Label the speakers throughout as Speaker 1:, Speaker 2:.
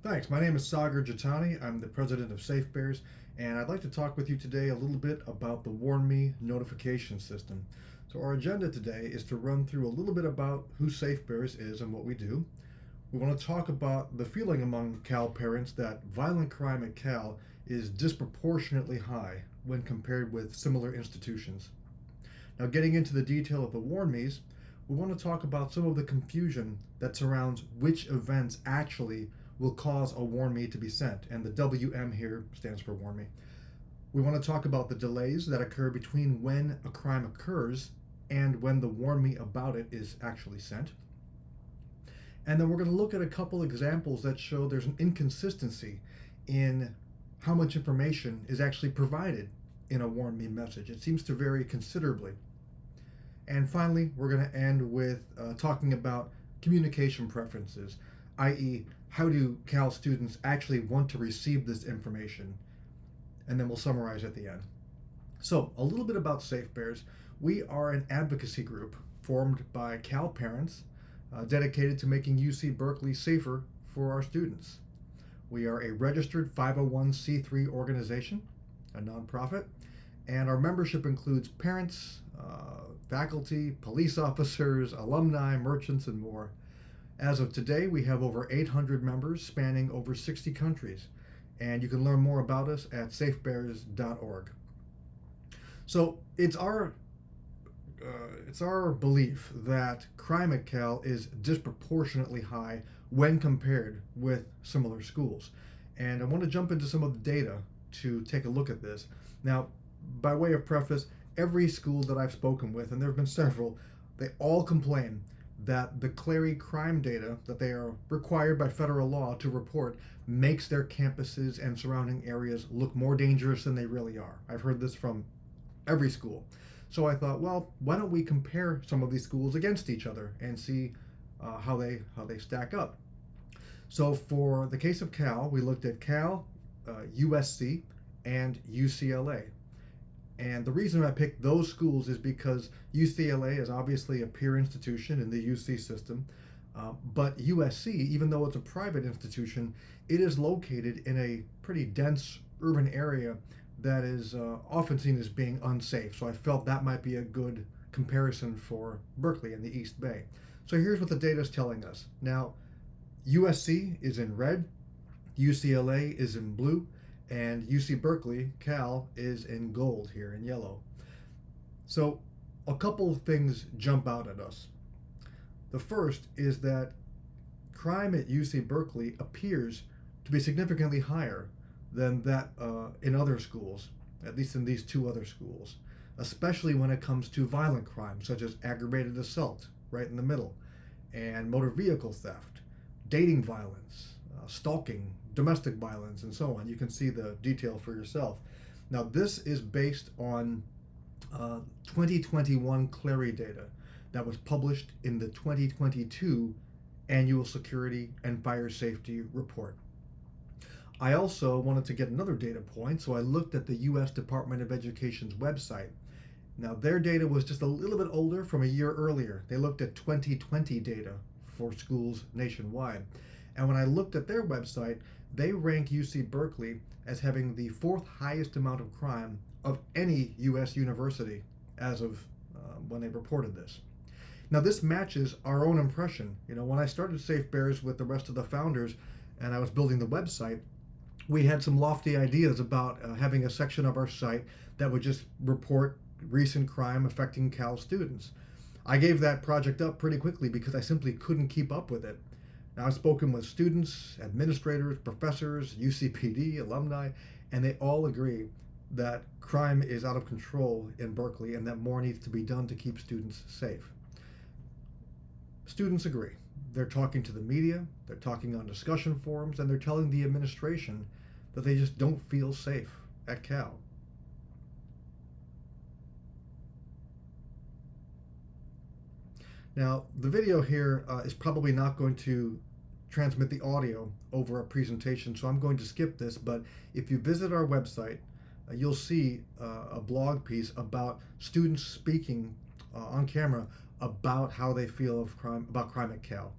Speaker 1: Thanks. My name is Sagar Jatani. I'm the president of Safe Bears, and I'd like to talk with you today a little bit about the WarnMe notification system. So, our agenda today is to run through a little bit about who Safe Bears is and what we do. We want to talk about the feeling among Cal parents that violent crime at Cal is disproportionately high when compared with similar institutions. Now, getting into the detail of the WarnMes, we want to talk about some of the confusion that surrounds which events actually will cause a warn me to be sent, and the WM here stands for warn me. We want to talk about the delays that occur between when a crime occurs and when the warn me about it is actually sent. And then we're going to look at a couple examples that show there's an inconsistency in how much information is actually provided in a warn me message. It seems to vary considerably. And finally, we're going to end with talking about communication preferences, i.e., how do Cal students actually want to receive this information? And then we'll summarize at the end. So, a little bit about Safe Bears. We are an advocacy group formed by Cal parents dedicated to making UC Berkeley safer for our students. We are a registered 501c3 organization, a nonprofit, and our membership includes parents, faculty, police officers, alumni, merchants, and more. As of today, we have over 800 members spanning over 60 countries, and you can learn more about us at safebears.org. So it's our belief that crime at Cal is disproportionately high when compared with similar schools, and I want to jump into some of the data to take a look at this. Now, by way of preface, every school that I've spoken with, and there have been several, they all complain that the Clary crime data that they are required by federal law to report makes their campuses and surrounding areas look more dangerous than they really are. I've heard this from every school. So I thought, well, why don't we compare some of these schools against each other and see how they stack up. So for the case of Cal, we looked at Cal, USC, and UCLA. And the reason I picked those schools is because UCLA is obviously a peer institution in the UC system, but USC, even though it's a private institution, it is located in a pretty dense urban area that is often seen as being unsafe. So I felt that might be a good comparison for Berkeley in the East Bay. So here's what the data is telling us. Now, USC is in red, UCLA is in blue, and UC Berkeley, Cal, is in gold here in yellow. So a couple of things jump out at us. The first is that crime at UC Berkeley appears to be significantly higher than that in other schools, at least in these two other schools, especially when it comes to violent crimes such as aggravated assault, right in the middle, and motor vehicle theft, dating violence, stalking, domestic violence, and so on. You can see the detail for yourself. Now, this is based on 2021 Clary data that was published in the 2022 Annual Security and Fire Safety Report. I also wanted to get another data point, so I looked at the U.S. Department of Education's website. Now, their data was just a little bit older from a year earlier. They looked at 2020 data for schools nationwide. And when I looked at their website, they rank UC Berkeley as having the fourth highest amount of crime of any U.S. university as of when they reported this. Now, this matches our own impression. You know, when I started Safe Bears with the rest of the founders and I was building the website, we had some lofty ideas about having a section of our site that would just report recent crime affecting Cal students. I gave that project up pretty quickly because I simply couldn't keep up with it. Now, I've spoken with students, administrators, professors, UCPD, alumni, and they all agree that crime is out of control in Berkeley and that more needs to be done to keep students safe. Students agree. They're talking to the media, they're talking on discussion forums, and they're telling the administration that they just don't feel safe at Cal. Now, the video here is probably not going to transmit the audio over a presentation, so I'm going to skip this, but if you visit our website, you'll see a blog piece about students speaking on camera about how they feel about crime at Cal.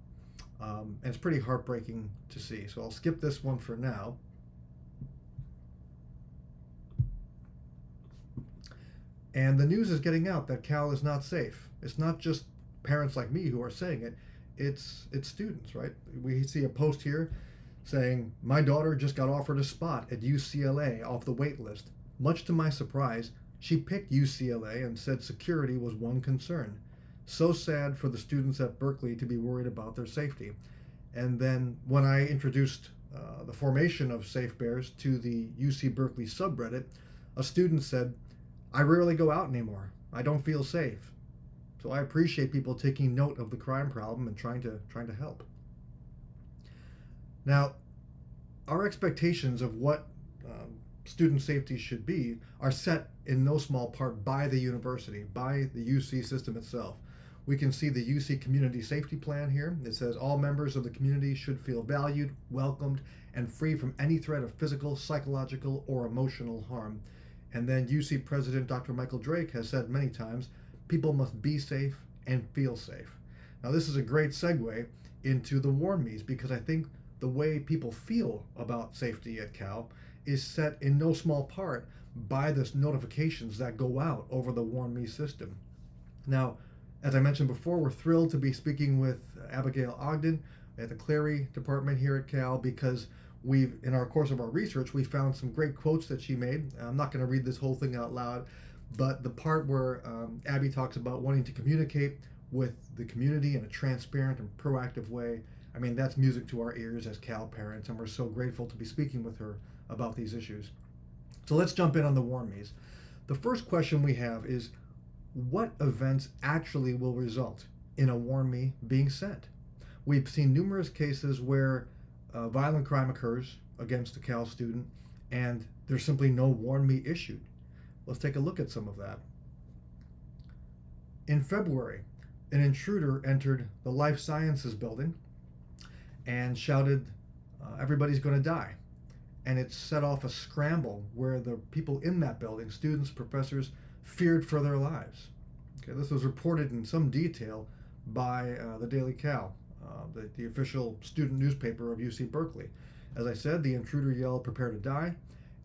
Speaker 1: And it's pretty heartbreaking to see. So I'll skip this one for now. And the news is getting out that Cal is not safe. It's not just parents like me who are saying it. It's students, right? We see a post here saying, "My daughter just got offered a spot at UCLA off the wait list. Much to my surprise, she picked UCLA and said security was one concern. So sad for the students at Berkeley to be worried about their safety." And then when I introduced the formation of Safe Bears to the UC Berkeley subreddit, a student said, "I rarely go out anymore. I don't feel safe." So I appreciate people taking note of the crime problem and trying to help. Now, our expectations of what student safety should be are set in no small part by the university, by the UC system itself. We can see the UC Community Safety Plan here. It says all members of the community should feel valued, welcomed, and free from any threat of physical, psychological, or emotional harm. And then UC President Dr. Michael Drake has said many times, people must be safe and feel safe. Now, this is a great segue into the Warmies, because I think the way people feel about safety at Cal is set in no small part by the notifications that go out over the Warmy system. Now, as I mentioned before, we're thrilled to be speaking with Abigail Ogden at the Clary department here at Cal, because in our course of our research, we found some great quotes that she made. I'm not going to read this whole thing out loud, but the part where Abby talks about wanting to communicate with the community in a transparent and proactive way, I mean, that's music to our ears as Cal parents, and we're so grateful to be speaking with her about these issues. So let's jump in on the Warmies. The first question we have is, what events actually will result in a Warmy being sent? We've seen numerous cases where violent crime occurs against a Cal student and there's simply no Warmy issued. Let's take a look at some of that. In February, an intruder entered the Life Sciences building and shouted, "Everybody's going to die." And it set off a scramble where the people in that building, students, professors, feared for their lives. Okay, this was reported in some detail by the Daily Cal, the official student newspaper of UC Berkeley. As I said, the intruder yelled, "Prepare to die,"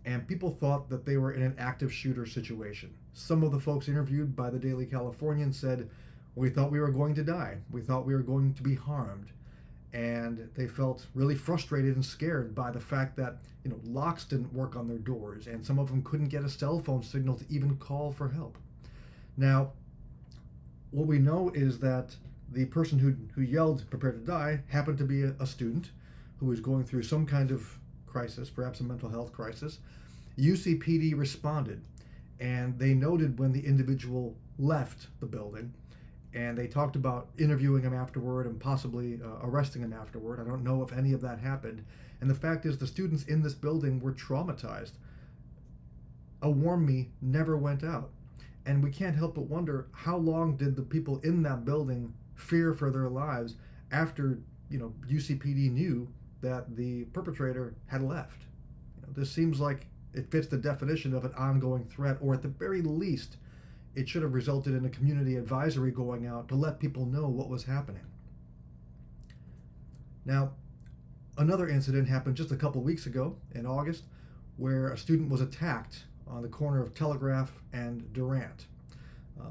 Speaker 1: and people thought that they were in an active shooter situation. Some of the folks interviewed by the Daily Californian said, "We thought we were going to die. We thought we were going to be harmed." And they felt really frustrated and scared by the fact that locks didn't work on their doors, and some of them couldn't get a cell phone signal to even call for help. Now, what we know is that the person who yelled "Prepare to die" happened to be a student who was going through some kind of crisis, perhaps a mental health crisis. UCPD responded, and they noted when the individual left the building, and they talked about interviewing him afterward and possibly arresting him afterward. I don't know if any of that happened. And the fact is, the students in this building were traumatized. A Warmy never went out. And we can't help but wonder, how long did the people in that building fear for their lives after UCPD knew that the perpetrator had left? This seems like it fits the definition of an ongoing threat, or at the very least, it should have resulted in a community advisory going out to let people know what was happening. Now, another incident happened just a couple weeks ago in August, where a student was attacked on the corner of Telegraph and Durant.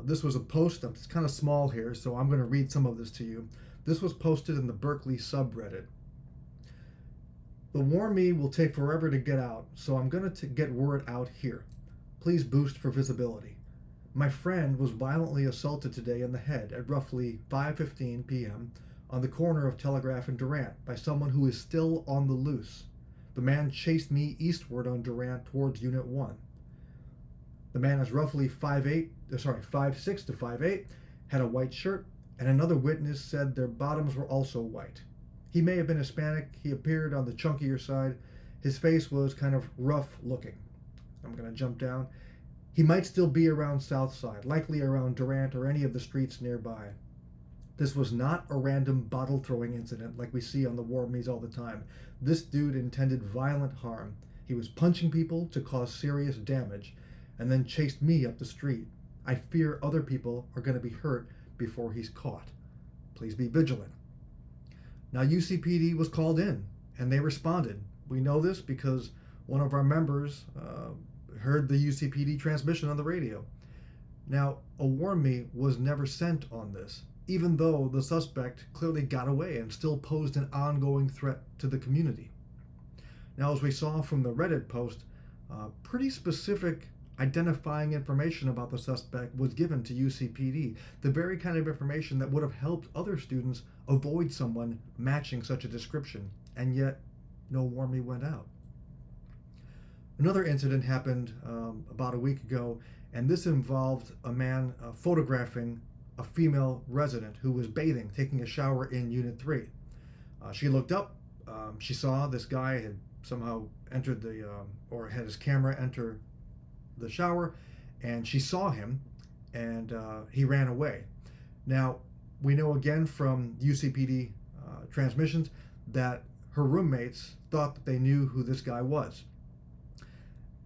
Speaker 1: This was a post, it's kind of small here, so I'm going to read some of this to you. This was posted in the Berkeley subreddit. "The Warmy will take forever to get out, so I'm going to get word out here. Please boost for visibility. My friend was violently assaulted today in the head at roughly 5:15 p.m. on the corner of Telegraph and Durant by someone who is still on the loose. The man chased me eastward on Durant towards Unit 1. The man is roughly 5'6" to 5'8", had a white shirt, and another witness said their bottoms were also white. He may have been Hispanic. He appeared on the chunkier side. His face was kind of rough looking." I'm going to jump down. "He might still be around Southside, likely around Durant or any of the streets nearby. This was not a random bottle throwing incident like we see on the Warmies all the time. This dude intended violent harm. He was punching people to cause serious damage, and then chased me up the street. I fear other people are going to be hurt before he's caught. Please be vigilant." Now, UCPD was called in and they responded. We know this because one of our members heard the UCPD transmission on the radio. Now, a WarnMe was never sent on this, even though the suspect clearly got away and still posed an ongoing threat to the community. Now, as we saw from the Reddit post, pretty specific identifying information about the suspect was given to UCPD, the very kind of information that would have helped other students avoid someone matching such a description, and yet no WarnMe went out. Another incident happened about a week ago, and this involved a man photographing a female resident who was bathing, taking a shower in Unit 3. She looked up, she saw this guy had somehow entered or had his camera enter the shower, and she saw him, and he ran away. Now, we know again from UCPD transmissions that her roommates thought that they knew who this guy was.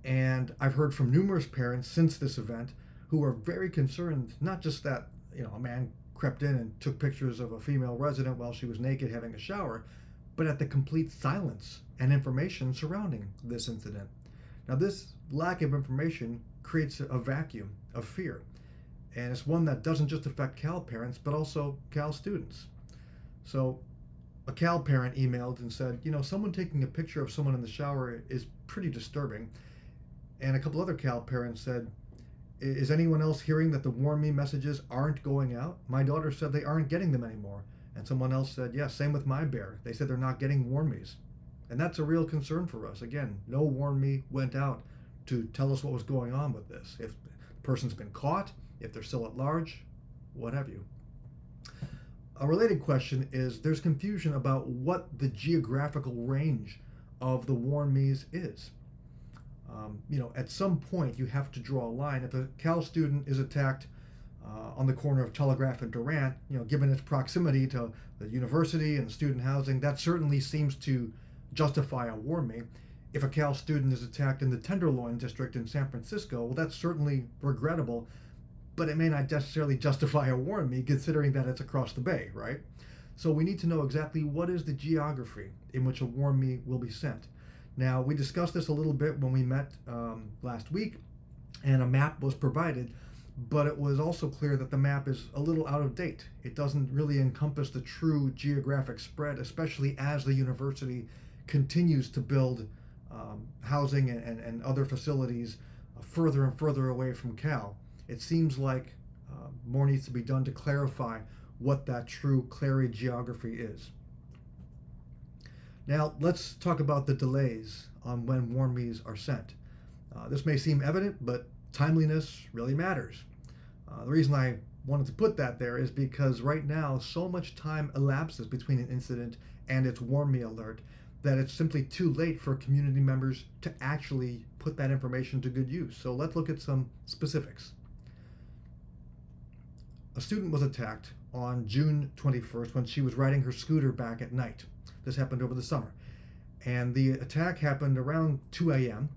Speaker 1: And I've heard from numerous parents since this event who are very concerned, not just that a man crept in and took pictures of a female resident while she was naked having a shower, but at the complete silence and information surrounding this incident. Now, this lack of information creates a vacuum of fear, and it's one that doesn't just affect Cal parents, but also Cal students. So a Cal parent emailed and said, someone taking a picture of someone in the shower is pretty disturbing. And a couple other Cal parents said, is anyone else hearing that the WarnMe messages aren't going out? My daughter said they aren't getting them anymore. And someone else said, yeah, same with my bear. They said they're not getting WarnMes. And that's a real concern for us. Again, no WarnMe went out to tell us what was going on with this. If the person's been caught, if they're still at large, what have you. A related question is there's confusion about what the geographical range of the WarnMes is. At some point you have to draw a line. If a Cal student is attacked on the corner of Telegraph and Durant, given its proximity to the university and the student housing, that certainly seems to justify a WarnMe. If a Cal student is attacked in the Tenderloin district in San Francisco, well, that's certainly regrettable, but it may not necessarily justify a WarnMe considering that it's across the bay, right? So we need to know exactly what is the geography in which a WarnMe will be sent. Now, we discussed this a little bit when we met last week, and a map was provided, but it was also clear that the map is a little out of date. It doesn't really encompass the true geographic spread, especially as the university continues to build housing and other facilities further and further away from Cal. It seems like more needs to be done to clarify what that true Clary geography is. Now, let's talk about the delays on when WarnMes are sent. This may seem evident, but timeliness really matters. The reason I wanted to put that there is because right now so much time elapses between an incident and its WarnMe alert that it's simply too late for community members to actually put that information to good use. So let's look at some specifics. A student was attacked on June 21st when she was riding her scooter back at night. This happened over the summer. And the attack happened around 2 a.m.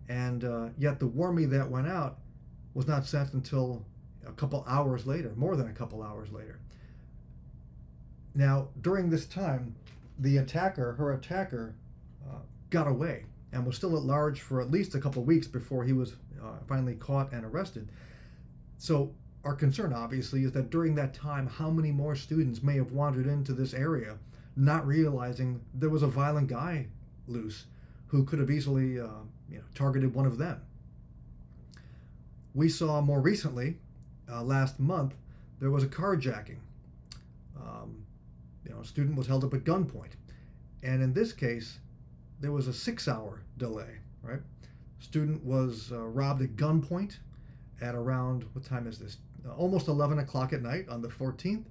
Speaker 1: And yet the WarnMe that went out was not sent until a couple hours later, more than a couple hours later. Now, during this time, her attacker, got away and was still at large for at least a couple of weeks before he was finally caught and arrested. So our concern, obviously, is that during that time, how many more students may have wandered into this area, not realizing there was a violent guy loose who could have easily targeted one of them. We saw more recently, last month, there was a carjacking. A student was held up at gunpoint. And in this case, there was a 6-hour delay, right? Student was robbed at gunpoint at around, what time is this? Almost 11 o'clock at night on the 14th.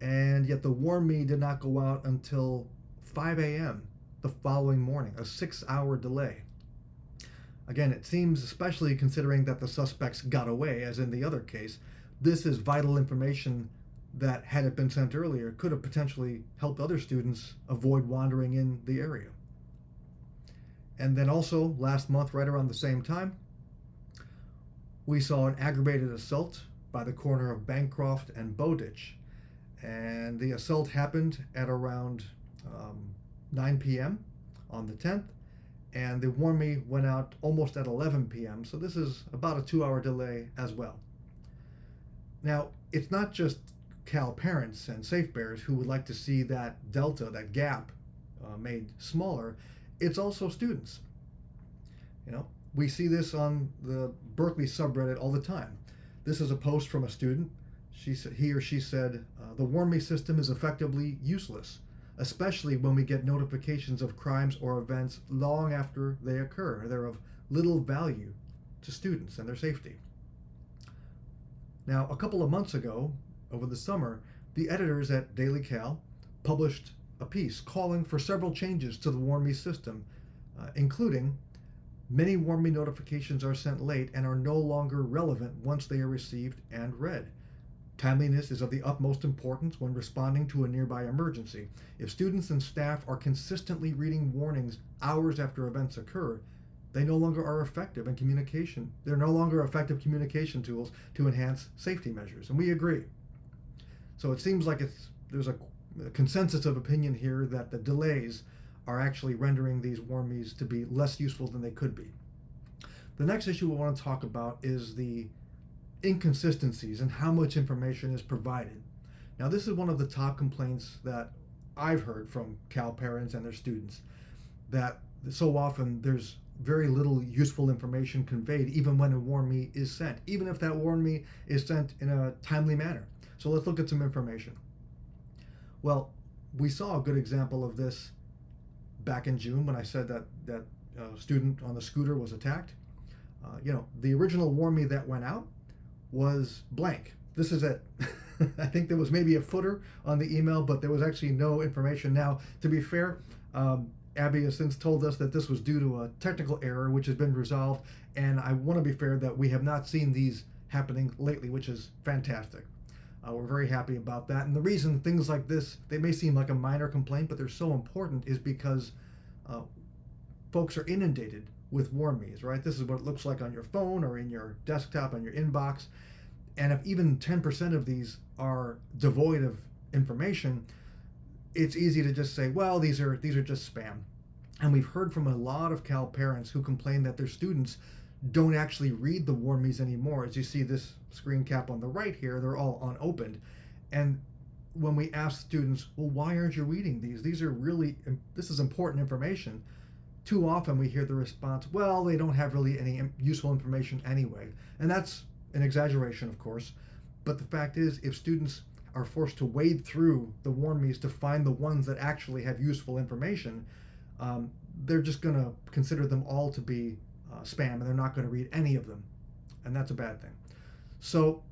Speaker 1: And yet the WarnMe did not go out until 5 a.m. the following morning, a 6-hour delay. Again, it seems, especially considering that the suspects got away, as in the other case, this is vital information that, had it been sent earlier, could have potentially helped other students avoid wandering in the area. And then also, last month, right around the same time, we saw an aggravated assault by the corner of Bancroft and Bowditch. And the assault happened at around 9 p.m. on the 10th, and the WarnMe went out almost at 11 p.m. So this is about a 2-hour delay as well. Now, it's not just Cal parents and safe bears who would like to see that delta, that gap, made smaller. It's also students. We see this on the Berkeley subreddit all the time. This is a post from a student. He or she said, the WarnMe system is effectively useless, especially when we get notifications of crimes or events long after they occur. They're of little value to students and their safety. Now, a couple of months ago, over the summer, the editors at Daily Cal published a piece calling for several changes to the WarnMe system, including many WarnMe notifications are sent late and are no longer relevant once they are received and read. Timeliness is of the utmost importance when responding to a nearby emergency. If students and staff are consistently reading warnings hours after events occur, they no longer are effective in communication. They're no longer effective communication tools to enhance safety measures, and we agree. So it seems like there's a consensus of opinion here that the delays are actually rendering these WarnMes to be less useful than they could be. The next issue we want to talk about is the inconsistencies in how much information is provided. Now, this is one of the top complaints that I've heard from Cal parents and their students, that so often there's very little useful information conveyed even when a WarnMe is sent, even if that WarnMe is sent in a timely manner. So let's look at some information. Well, we saw a good example of this back in June when I said that student on the scooter was attacked. The original WarnMe that went out was blank. This is it. I think there was maybe a footer on the email, but there was actually no information. Now, to be fair, Abby has since told us that this was due to a technical error which has been resolved, and I want to be fair that we have not seen these happening lately, which is fantastic. We're very happy about that. And the reason things like this, they may seem like a minor complaint, but they're so important, is because folks are inundated with WarnMes, right? This is what it looks like on your phone or in your desktop, on your inbox. And if even 10% of these are devoid of information, it's easy to just say, well, these are just spam. And we've heard from a lot of Cal parents who complain that their students don't actually read the WarnMes anymore. As you see this screen cap on the right here, they're all unopened. And when we ask students, well, why aren't you reading these? This is important information. Too often we hear the response, well, they don't have really any useful information anyway. And that's an exaggeration, of course. But the fact is, if students are forced to wade through the WarnMes to find the ones that actually have useful information, they're just going to consider them all to be spam, and they're not going to read any of them. And that's a bad thing. So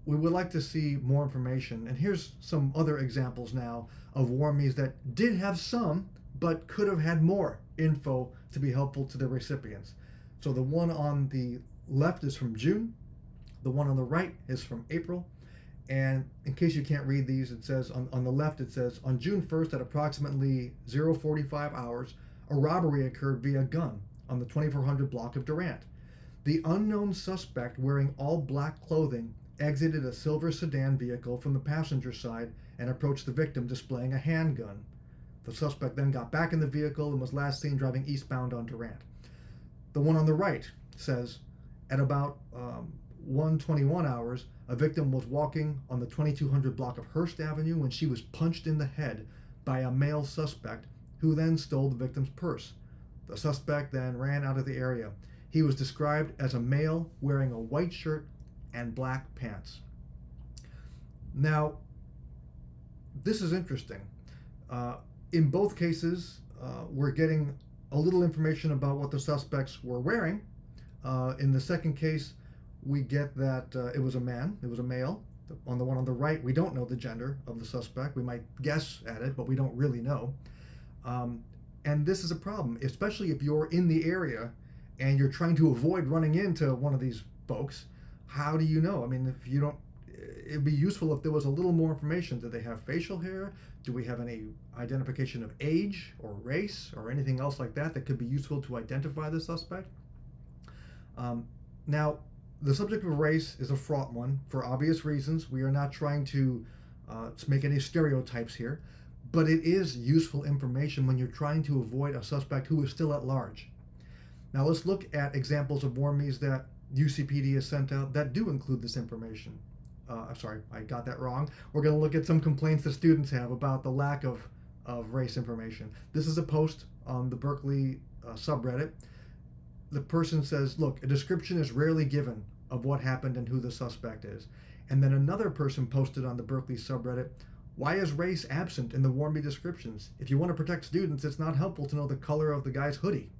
Speaker 1: we would like to see more information. And here's some other examples now of WarnMes that did have some, but could have had more info to be helpful to the recipients. So the one on the left is from June. The one on the right is from April. And in case you can't read these, it says on the left, it says, on June 1st at approximately 0:45 hours, a robbery occurred via gun on the 2400 block of Durant. The unknown suspect, wearing all black clothing, exited a silver sedan vehicle from the passenger side and approached the victim displaying a handgun. The suspect then got back in the vehicle and was last seen driving eastbound on Durant. The one on the right says, at about 1:21 hours, a victim was walking on the 2200 block of Hearst Avenue when she was punched in the head by a male suspect who then stole the victim's purse. The suspect then ran out of the area. He was described as a male wearing a white shirt and black pants. Now, this is interesting. In both cases, we're getting a little information about what the suspects were wearing. In the second case, we get that it was a man, it was a male. On the one on the right, we don't know the gender of the suspect. We might guess at it, but we don't really know. And this is a problem, especially if you're in the area and you're trying to avoid running into one of these folks. How do you know? I mean, if you don't, it'd be useful if there was a little more information. Do they have facial hair? Do we have any identification of age or race or anything else like that that could be useful to identify the suspect? Now, the subject of race is a fraught one for obvious reasons. We are not trying to to make any stereotypes here, but it is useful information when you're trying to avoid a suspect who is still at large. Now let's look at examples of Warmies that UCPD has sent out that do include this information. I'm sorry, I got that wrong. We're going to look at some complaints that students have about the lack of race information. This is a post on the Berkeley subreddit. The person says, look, a description is rarely given of what happened and who the suspect is. And then another person posted on the Berkeley subreddit, why is race absent in the Warmy descriptions? If you want to protect students, it's not helpful to know the color of the guy's hoodie.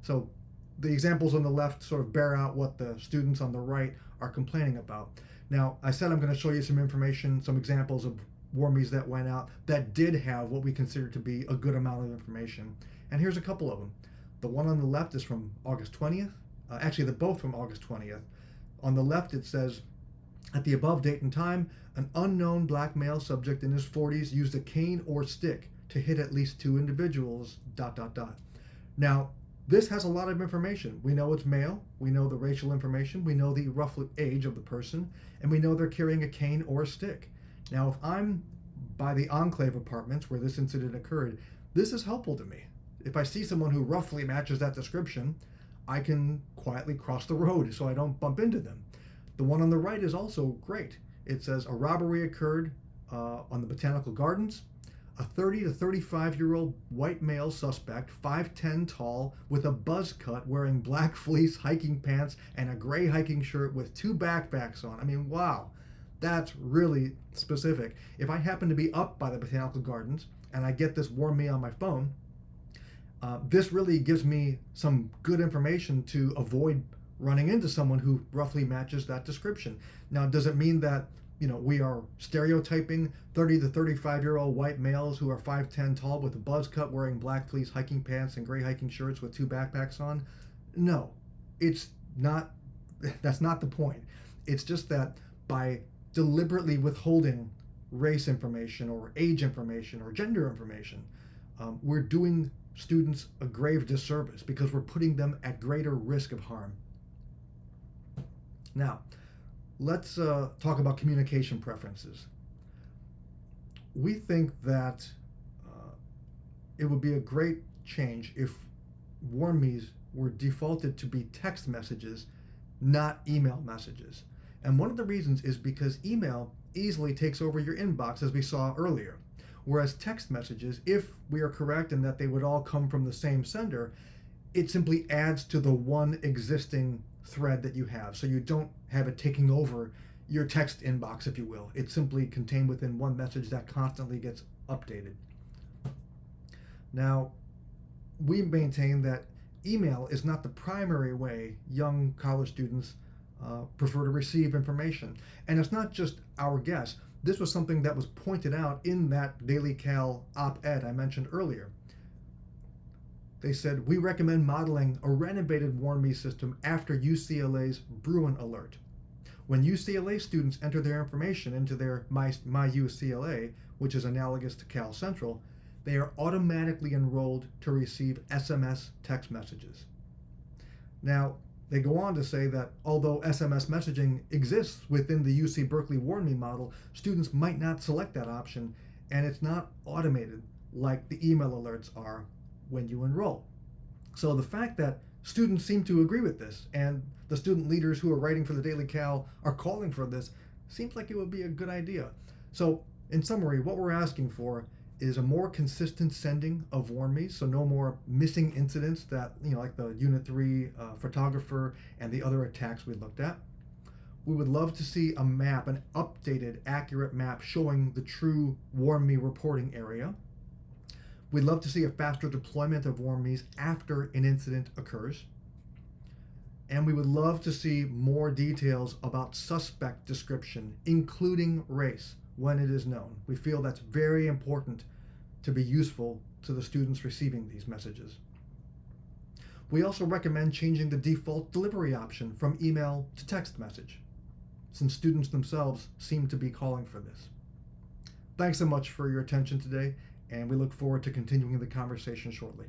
Speaker 1: So the examples on the left sort of bear out what the students on the right are complaining about. Now, I said I'm going to show you some information, some examples of Warmies that went out that did have what we consider to be a good amount of information. And here's a couple of them. The one on the left is from August 20th. Actually, they're both from August 20th. On the left, it says, at the above date and time, an unknown black male subject in his 40s used a cane or stick to hit at least 2 individuals, ... Now, this has a lot of information. We know it's male, we know the racial information, we know the rough age of the person, and we know they're carrying a cane or a stick. Now, if I'm by the Enclave apartments where this incident occurred, this is helpful to me. If I see someone who roughly matches that description, I can quietly cross the road so I don't bump into them. The one on the right is also great. It says a robbery occurred on the Botanical Gardens. A 30 to 35-year-old white male suspect, 5'10" tall, with a buzz cut, wearing black fleece hiking pants and a gray hiking shirt with 2 backpacks on. I mean, wow, that's really specific. If I happen to be up by the Botanical Gardens and I get this WarnMe on my phone, this really gives me some good information to avoid running into someone who roughly matches that description. Now, does it mean that we are stereotyping 30 to 35-year-old white males who are 5'10" tall with a buzz cut, wearing black fleece hiking pants and gray hiking shirts with 2 backpacks on? No, it's not. That's not the point. It's just that by deliberately withholding race information or age information or gender information, we're doing students a grave disservice because we're putting them at greater risk of harm. Now, let's talk about communication preferences. We think that it would be a great change if Warmies were defaulted to be text messages, not email messages. And one of the reasons is because email easily takes over your inbox, as we saw earlier. Whereas text messages, if we are correct in that they would all come from the same sender, it simply adds to the one existing thread that you have. So you don't have it taking over your text inbox, if you will. It's simply contained within one message that constantly gets updated. Now, we maintain that email is not the primary way young college students prefer to receive information. And it's not just our guess. This was something that was pointed out in that Daily Cal op-ed I mentioned earlier. They said, we recommend modeling a renovated WarnMe system after UCLA's Bruin Alert. When UCLA students enter their information into their My UCLA, which is analogous to Cal Central, they are automatically enrolled to receive SMS text messages. Now, they go on to say that although SMS messaging exists within the UC Berkeley WarnMe model, students might not select that option, and it's not automated like the email alerts are when you enroll. So the fact that students seem to agree with this, and the student leaders who are writing for the Daily Cal are calling for this, seems like it would be a good idea. So in summary, what we're asking for is a more consistent sending of WarnMe, so no more missing incidents that, like the Unit 3 photographer and the other attacks we looked at. We would love to see a map, an updated, accurate map showing the true WarnMe reporting area. We'd love to see a faster deployment of WarnMes after an incident occurs. And we would love to see more details about suspect description, including race, when it is known. We feel that's very important to be useful to the students receiving these messages. We also recommend changing the default delivery option from email to text message, since students themselves seem to be calling for this. Thanks so much for your attention today, and we look forward to continuing the conversation shortly.